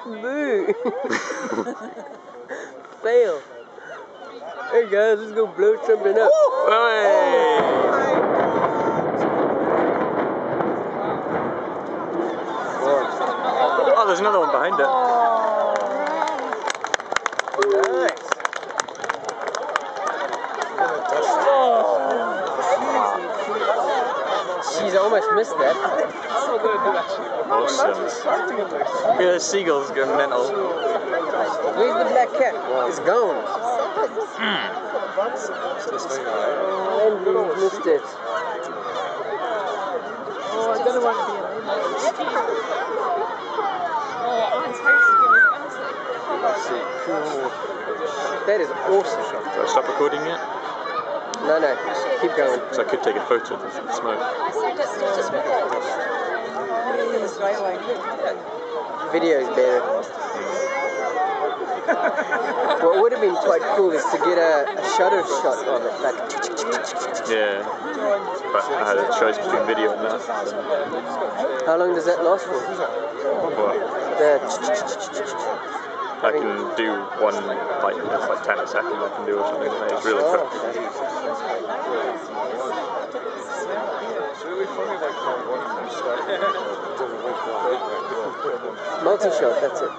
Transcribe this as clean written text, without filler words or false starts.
Boo! Fail. Hey guys, let's go blow something up. Oh, there's another one behind it. Nice. She's almost missed that. Awesome. Look at the seagulls going mental. Where's the black cat? It's gone. And we missed it. Oh, I don't want to be That is awesome. Do I stop recording yet? No, keep going. So I could take a photo of the smoke. Video is better. What would have been quite cool is to get a shutter shot of it, like. Yeah, but I had a choice between video and that. How long does that last for? What? I can do one, like, it's like 10 a second I can do or something. It's really quick. Multi-shot, that's it.